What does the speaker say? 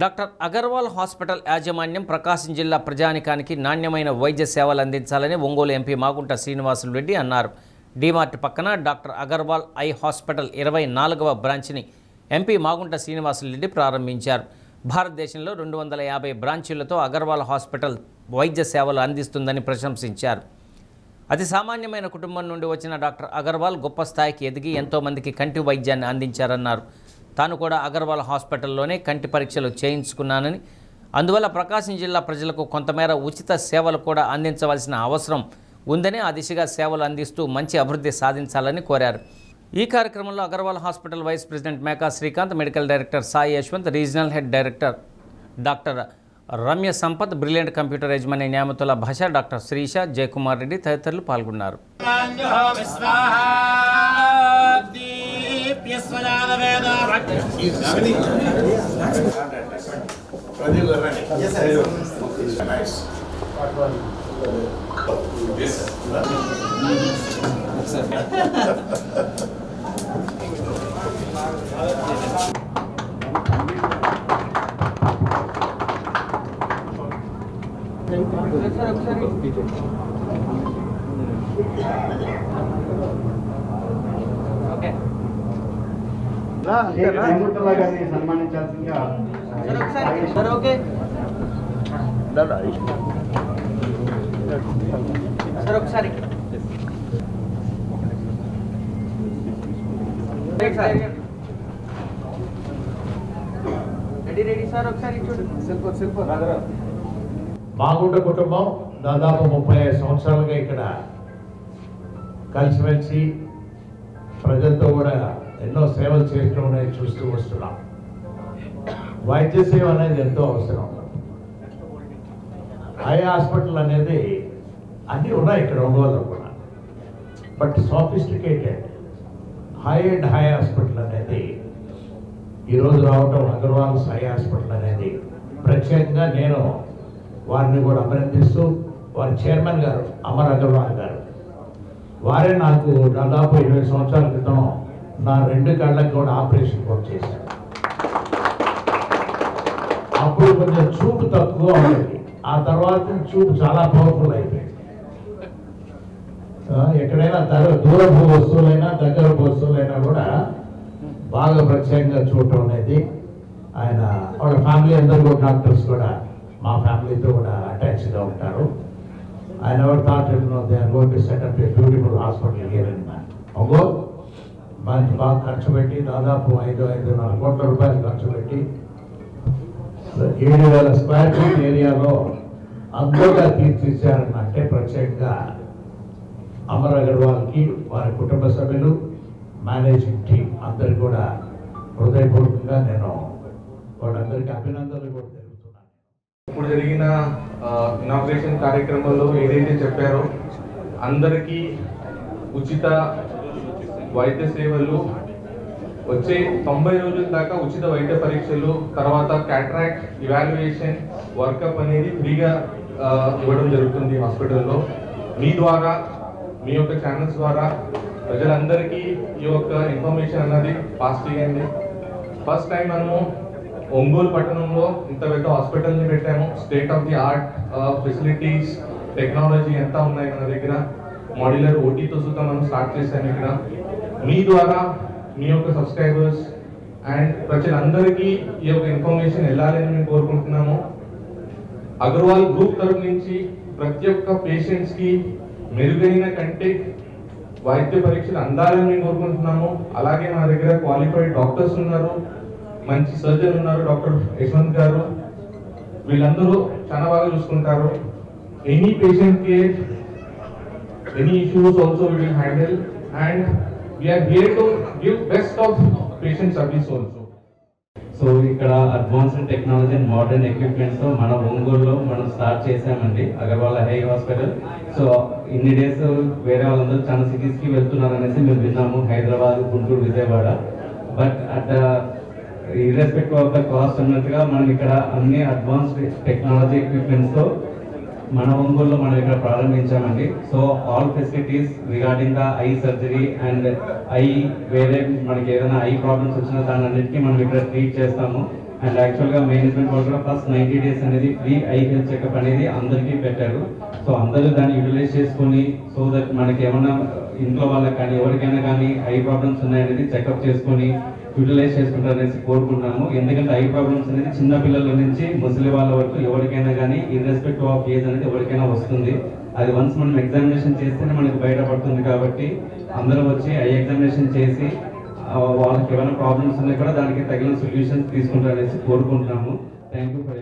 Doctor Agarwal hospital యాజమాన్యం ప్రకాశం జిల్లా ప్రజానికానికి నాణ్యమైన వైద్య సేవలు అందించాలని ఒంగోలు ఎంపీ మాగుంట శ్రీనివాసులు రెడ్డి అన్నారు. డీమార్ట్ పక్కన డాక్టర్ అగర్వాల్ ఐ హాస్పిటల్ 24వ బ్రాంచ్ని ఎంపీ మాగుంట శ్రీనివాసులు రెడ్డి ప్రారంభించారు. భారతదేశంలో 250 బ్రాంచీలతో అగర్వాల్ హాస్పిటల్ వైద్య సేవలు అందిస్తుందని ప్రశంసించారు. అతి సామాన్యమైన కుటుంబం నుండి వచ్చిన డాక్టర్ అగర్వాల్ గొప్ప స్థాయికి ఎదిగి ఎంతోమందికి కంటి వైద్యాన్ని అందించారన్నారు. తాను కూడా అగర్వాల్ హాస్పిటల్లోనే కంటి పరీక్షలు చేయించుకున్నానని, అందువల్ల ప్రకాశం జిల్లా ప్రజలకు కొంతమేర ఉచిత సేవలు కూడా అందించవలసిన అవసరం ఉందని, ఆ దిశగా సేవలు అందిస్తూ మంచి అభివృద్ధి సాధించాలని కోరారు. ఈ కార్యక్రమంలో Agarwal hospital vice president Meka Srikanth, medical director Sai Yashwanth, regional head director doctor Ramya Sampath, brilliant computer యజమాని న్యామతుల భాష, డాక్టర్ శ్రీష, జయకుమార్ రెడ్డి తదితరులు పాల్గొన్నారు. సన్మానించాల్సిందిగా మాగుంట కుటుంబం దాదాపు 35 సంవత్సరాలుగా ఇక్కడ కలిసిమెలిసి ప్రజలతో కూడా ఎన్నో సేవలు చేయడం అనేది చూస్తూ వస్తున్నాం. వైద్య సేవ అనేది ఎంతో అవసరం. ఐ హాస్పిటల్ అనేది అన్నీ ఉన్నాయి ఇక్కడ ఒంగోలులో కూడా, but sophisticated high and high hospital అనేది ఈరోజు రావటం, అగర్వాల్ ఐ హాస్పిటల్ అనేది ప్రత్యేకంగా నేను వారిని కూడా అభినందిస్తూ, వారి చైర్మన్ గారు అమర్ అగర్వాల్ గారు, వారే నాకు దాదాపు 20 సంవత్సరాల క్రితం నా 2 కళ్ళకి కూడా ఆపరేషన్ కూడా చేశారు. అప్పుడు కొంచెం చూపు తక్కువ ఉండేది, ఆ తర్వాత చూపు చాలా పవర్ఫుల్ అయిపోయింది. ఎక్కడైనా దూరపు వస్తువులైనా దగ్గరపు వస్తువులైనా కూడా బాగా ప్రత్యేకంగా చూడటం అనేది, ఆయన వాళ్ళ ఫ్యామిలీ అందరూ కూడా డాక్టర్స్ కూడా మా ఫ్యామిలీతో కూడా అటాచ్గా ఉంటారు. ఆయన ఎవరు thought they are going to set up a beautiful hospital here in Ongole. మంచి బాగా ఖర్చు పెట్టి దాదాపు 5-5.5 కోట్ల రూపాయలు ఖర్చు పెట్టి 7,000 స్క్వేర్ ఫీట్ ఏరియాలో అందరుగా తీర్చిచ్చారని అంటే ప్రత్యేకంగా అమర్ అగర్వాల్కి, వారి కుటుంబ సభ్యులు, మేనేజింగ్ టీం అందరికి కూడా హృదయపూర్వకంగా నేను వాళ్ళందరికీ అభినందనలు కూడా తెలుపుతున్నాను. ఇప్పుడు జరిగిన ఇనాగ్రేషన్ కార్యక్రమంలో ఏదైతే చెప్పారో అందరికీ ఉచిత వైద్య సేవలు, వచ్చే 90 రోజుల దాకా ఉచిత వైద్య పరీక్షలు, తర్వాత క్యాటరాక్ట్ ఇవాల్యుయేషన్ వర్కప్ అనేది ఫ్రీగా ఇవ్వడం జరుగుతుంది హాస్పిటల్లో. మీ ద్వారా, మీ యొక్క ఛానల్స్ ద్వారా ప్రజలందరికీ ఈ యొక్క ఇన్ఫర్మేషన్ అన్నది పాస్ చేయండి. ఫస్ట్ టైం మనము ఒంగోలు పట్టణంలో ఇంత పెద్ద హాస్పిటల్ని పెట్టాము. State of the art facilities, technology ఎంత ఉన్నాయి మన దగ్గర. మాడ్యులర్ ఓటీతో సుతా మనం స్టార్ట్ చేసాము ఇక్కడ. మీ ద్వారా మీ యొక్క సబ్స్క్రైబర్స్ అండ్ ప్రజలందరికీ ఈ యొక్క ఇన్ఫర్మేషన్ వెళ్ళాలని మేము కోరుకుంటున్నాము. అగర్వాల్ గ్రూప్ తరఫు నుంచి ప్రతి ఒక్క పేషెంట్స్కి మెరుగైన కంటే వైద్య పరీక్షలు అందాలని మేము కోరుకుంటున్నాము. అలాగే మా దగ్గర క్వాలిఫైడ్ డాక్టర్స్ ఉన్నారు, మంచి సర్జన్ ఉన్నారు, డాక్టర్ యశ్వంత్ గారు. వీళ్ళందరూ చాలా బాగా చూసుకుంటారు. Any patient care, any issues also we will handle and we are here to give best of patient service also. So ఇక్కడ advanced technology and modern equipments తో మన ఒంగోలులో మనం స్టార్ట్ చేసామండి అగర్వాల్ హై హాస్పిటల్. సో ఇన్ని డేస్ వేరే వాళ్ళందరూ చాలా సిటీస్ కి వెళ్తున్నారు అనేసి మేము విన్నాము, Hyderabad, Guntur, Vijayawada. But at irrespective of the cost అన్నట్టుగా మనం ఇక్కడ అన్ని అడ్వాన్స్డ్ టెక్నాలజీ ఎక్విప్మెంట్స్ తో మన ఒంగోలులో మనం ఇక్కడ ప్రారంభించామండి. So all facilities regarding the eye surgery and eye వేరే మనకి ఏదైనా ఐ ప్రాబ్లమ్స్ వచ్చినా దాని అన్నింటినీ మనం ఇక్కడ ట్రీట్ చేస్తాము. అండ్ యాక్చువల్గా మేనేజ్మెంట్ వాళ్ళు కూడా ఫస్ట్ 90 days అనేది ఫ్రీ ఐ హెల్త్ చెకప్ అనేది అందరికీ పెట్టారు. సో అందరూ దాన్ని యూటిలైజ్ చేసుకొని సో దట్ మనకి ఏమన్నా ఇంట్లో వాళ్ళకి కానీ ఎవరికైనా కానీ ఐ ప్రాబ్లమ్స్ ఉన్నాయనేది చెకప్ చేసుకొని యూటిలైజ్ చేసుకుంటారనేసి కోరుకుంటున్నాము. ఎందుకంటే ఐ ప్రాబ్లమ్స్ అనేది చిన్న పిల్లల నుంచి ముసలి వాళ్ళ వరకు ఎవరికైనా కానీ ఇర్రెస్పెక్టివ్ ఆఫ్ ఏజ్ అనేది ఎవరికైనా వస్తుంది. అది వన్స్ మనం ఎగ్జామినేషన్ చేస్తేనే మనకు బయటపడుతుంది. కాబట్టి అందరూ వచ్చి ఐ ఎగ్జామినేషన్ చేసి వాళ్ళకి ఏమైనా ప్రాబ్లమ్స్ ఉన్నాయి కూడా దానికి తగిన సొల్యూషన్స్ తీసుకుంటారనేసి కోరుకుంటున్నాము. Thank you for